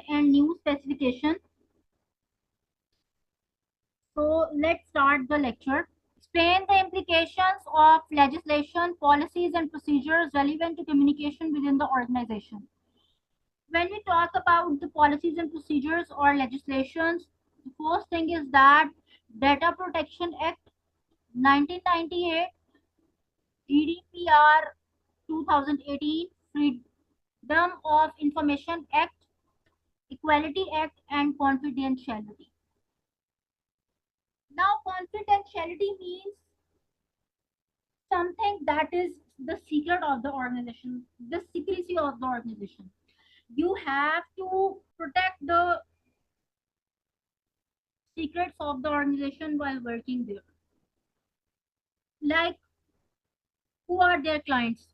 and new specification. So let's start the lecture. Explain the implications of legislation, policies, and procedures relevant to communication within the organization. When we talk about the policies and procedures or legislations, the first thing is that Data Protection Act 1998, GDPR 2018, Freedom of Information Act, Equality Act, and confidentiality. Now, confidentiality means something that is the secret of the organization, the secrecy of the organization. You have to protect the secrets of the organization while working there. Like, who are their clients?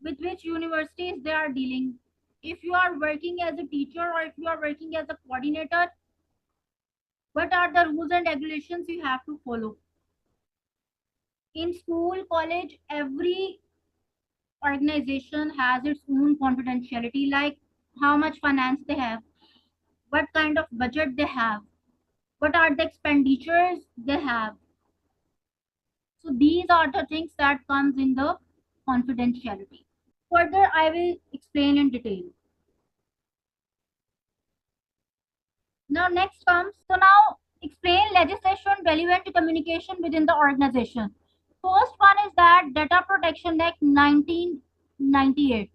With which universities they are dealing? If you are working as a teacher or if you are working as a coordinator, what are the rules and regulations you have to follow? In school, college, every organization has its own confidentiality, like how much finance they have, what kind of budget they have, what are the expenditures they have. So these are the things that comes in the confidentiality. Further, I will explain in detail. Now next comes, so now explain legislation relevant to communication within the organization. First one is that Data Protection Act 1998.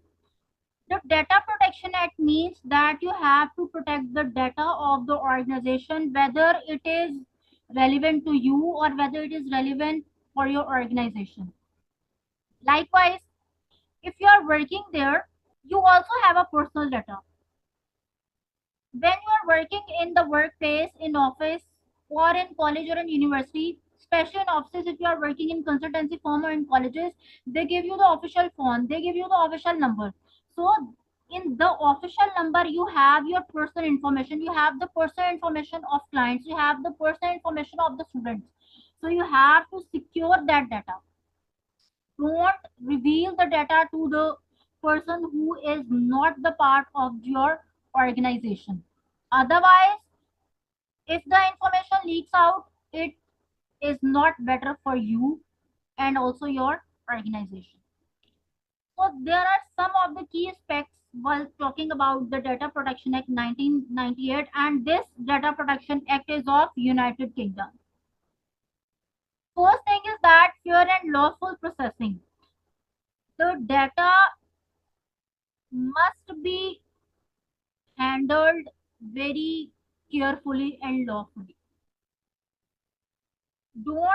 The Data Protection Act means that you have to protect the data of the organization, whether it is relevant to you or whether it is relevant for your organization. Likewise, if you are working there, you also have a personal data. When you are working in the workplace, in office, or in college or in university, especially in offices, if you are working in consultancy firm or in colleges, they give you the official phone, they give you the official number. So in the official number, you have your personal information, you have the personal information of clients, you have the personal information of the students. So you have to secure that data. Don't reveal the data to the person who is not the part of your organization. Otherwise, if the information leaks out, it is not better for you and also your organization. So there are some of the key aspects while talking about the Data Protection Act 1998, and this Data Protection Act is of United Kingdom. First thing is that fair and lawful processing. The data must be handled very carefully and lawfully. Don't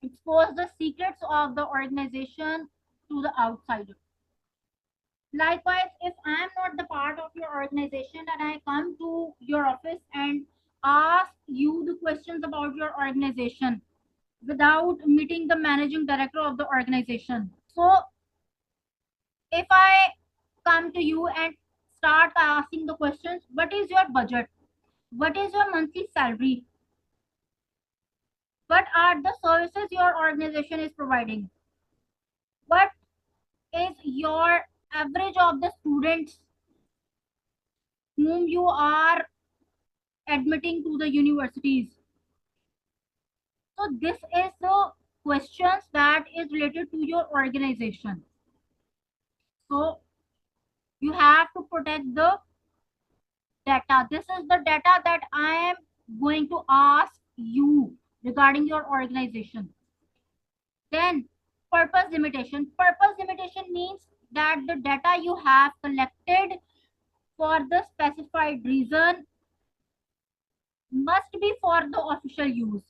expose the secrets of the organization to the outsider. Likewise, if I am not the part of your organization and I come to your office and ask you the questions about your organization without meeting the managing director of the organization. So if I come to you and start asking the questions, what is your budget? What is your monthly salary? What are the services your organization is providing? What is your average of the students whom you are admitting to the universities? So this is the questions that is related to your organization. So you have to protect the data. This is the data that I am going to ask you regarding your organization. Then purpose limitation. Purpose limitation means that the data you have collected for the specified reason must be for the official use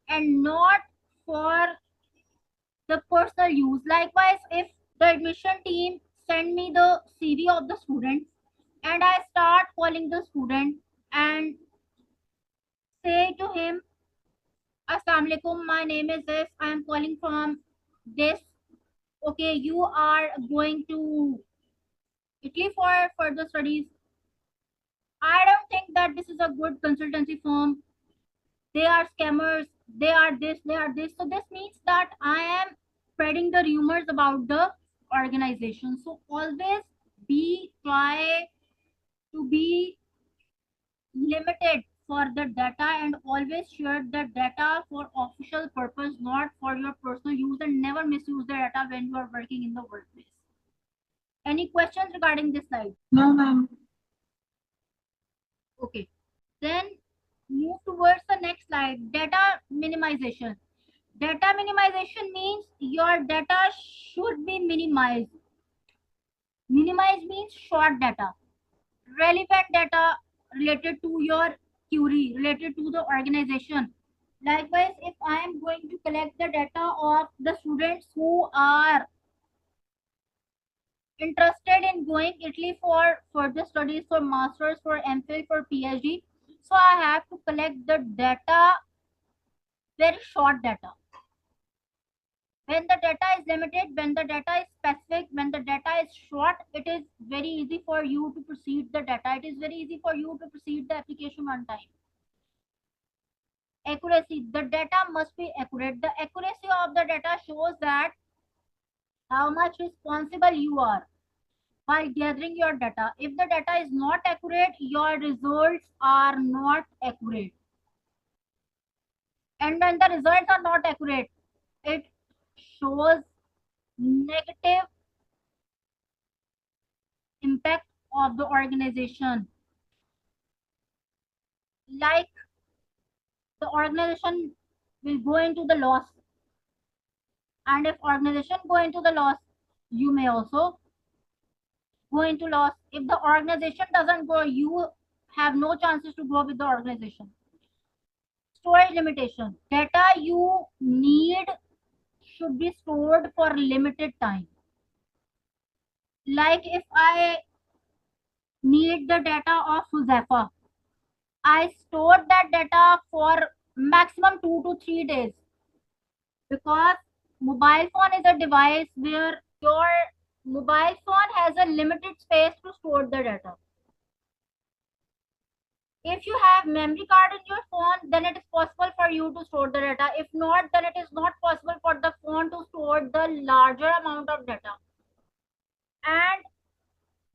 and not for the personal use. Likewise, if the admission team send me the CV of the student and I start calling the student and say to him, Assalamu alaikum, my name is this, I am calling from this. Okay, you are going to Italy for further studies. I don't think that this is a good consultancy firm. They are scammers, they are this, they are this. So this means that I am spreading the rumors about the organization. So always try be limited for the data and always share the data for official purpose, not for your personal use, and never misuse the data when you are working in the workplace. Any questions regarding this slide? No, ma'am. Okay. Then move towards the next slide, data minimization. Data minimization means your data should be minimized. Minimize means short data, relevant data related to your query, related to the organization. Likewise, if I am going to collect the data of the students who are interested in going Italy for further studies, for masters, for MPhil, for PhD, so I have to collect the data, very short data. When the data is limited, when the data is specific, when the data is short, it is very easy for you to proceed the data. It is very easy for you to proceed the application on time. Accuracy, the data must be accurate. The accuracy of the data shows that how much responsible you are while gathering your data. If the data is not accurate, your results are not accurate. And when the results are not accurate, it shows negative impact of the organization. Like the organization will go into the loss, and if organization go into the loss, you may also go into loss. If the organization doesn't grow, you have no chances to grow with the organization. Storage limitation, data you need should be stored for limited time. Like if I need the data of Huzefa, I stored that data for maximum 2 to 3 days, because mobile phone is a device where your mobile phone has a limited space to store the data. If you have memory card in your phone, then it is possible for you to store the data. If not, then it is not possible for the phone to store the larger amount of data. And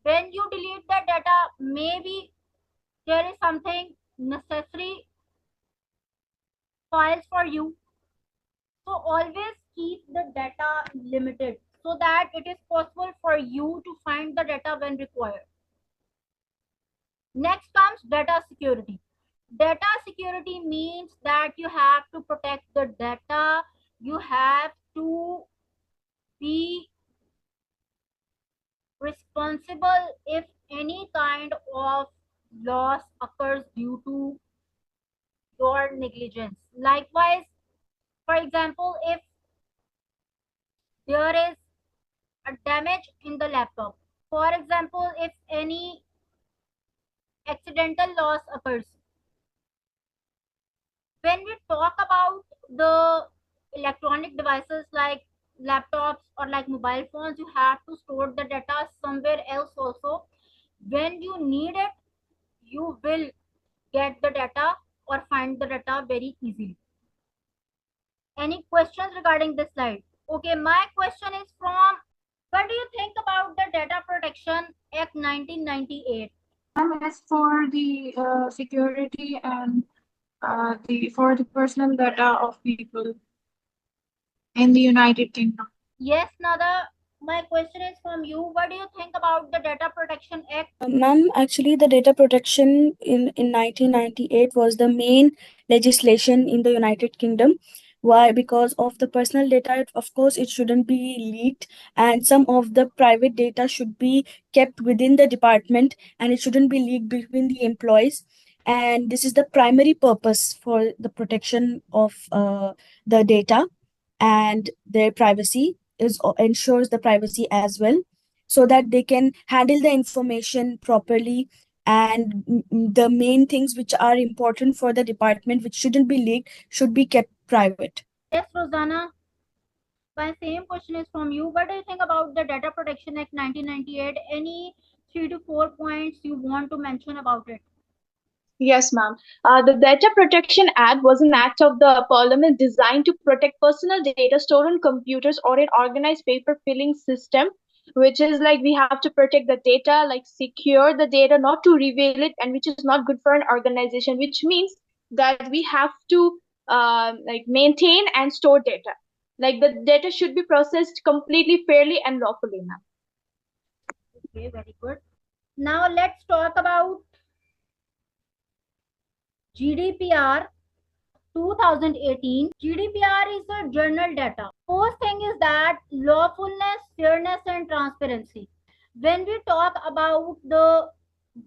when you delete the data, maybe there is something necessary files for you. So always keep the data limited so that it is possible for you to find the data when required. Next comes data security. Data security means that you have to protect the data. You have to be responsible if any kind of loss occurs due to your negligence. Likewise, for example, if there is a damage in the laptop, for example, if any accidental loss occurs, when we talk about the electronic devices like laptops or like mobile phones, you have to store the data somewhere else also. When you need it, you will get the data or find the data very easily. Any questions regarding this slide? Okay, my question is from, what do you think about the Data Protection Act 1998? As for the security and for the personal data of people in the United Kingdom. Yes, Nada, my question is from you. What do you think about the Data Protection Act? Ma'am, actually, the data protection in 1998 was the main legislation in the United Kingdom. Why? Because of the personal data, of course, it shouldn't be leaked, and some of the private data should be kept within the department, and it shouldn't be leaked between the employees. And this is the primary purpose for the protection of the data, and their privacy ensures the privacy as well, so that they can handle the information properly, and the main things which are important for the department, which shouldn't be leaked, should be kept private. Yes, Rosanna. My same question is from you. What do you think about the Data Protection Act 1998? Any 3 to 4 points you want to mention about it? Yes, ma'am. The Data Protection Act was an act of the Parliament designed to protect personal data stored on computers or in organized paper filing system which is like we have to protect the data, like secure the data, not to reveal it, and which is not good for an organization, which means that we have to like maintain and store data. Like the data should be processed completely fairly and lawfully, ma'am. Okay, very good. Now let's talk about GDPR 2018. GDPR is a general data. First thing is that lawfulness, fairness, and transparency. When we talk about the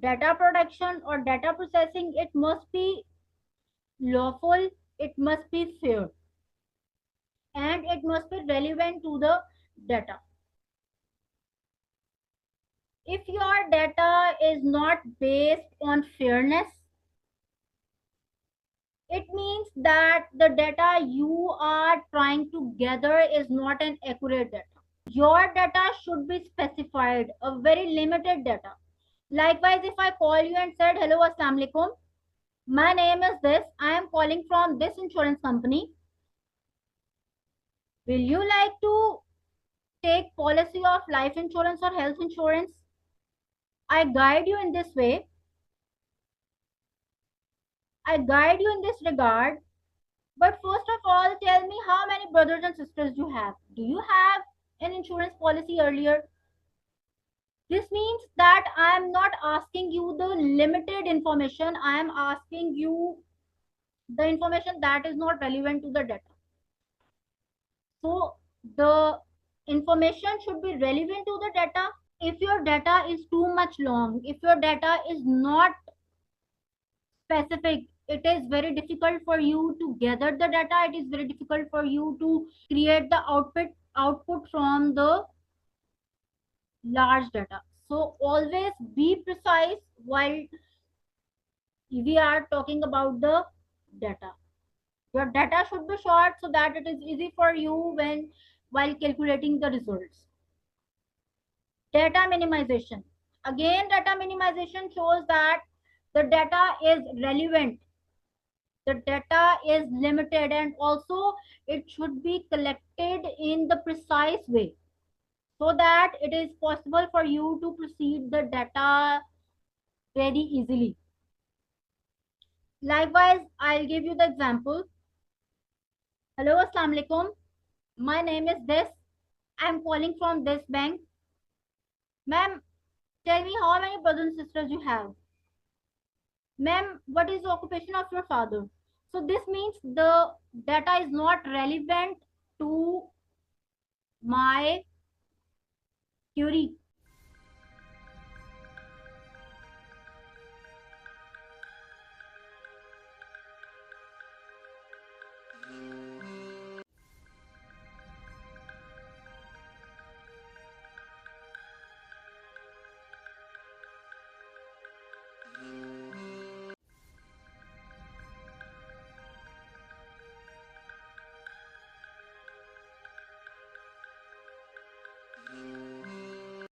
data protection or data processing, it must be lawful, it must be fair, and it must be relevant to the data. If your data is not based on fairness, it means that the data you are trying to gather is not an accurate data. Your data should be specified, a very limited data. Likewise, if I call you and said, hello, assalamu alaikum, my name is this, I am calling from this insurance company. Will you like to take policy of life insurance or health insurance? I guide you in this way. I guide you in this regard. But first of all, tell me how many brothers and sisters you have. Do you have an insurance policy earlier? This means that I am not asking you the limited information. I am asking you the information that is not relevant to the data. So the information should be relevant to the data. If your data is too much long, if your data is not specific, it is very difficult for you to gather the data. It is very difficult for you to create the output from the large data. So always be precise while we are talking about the data. Your data should be short so that it is easy for you when while calculating the results. Data minimization. Again, data minimization shows that the data is relevant, the data is limited, and also it should be collected in the precise way so that it is possible for you to proceed the data very easily. Likewise, I'll give you the example. Hello, assalamu alaikum. My name is this. I'm calling from this bank. Ma'am, tell me how many brothers and sisters you have. Ma'am, what is the occupation of your father? So this means the data is not relevant to my query.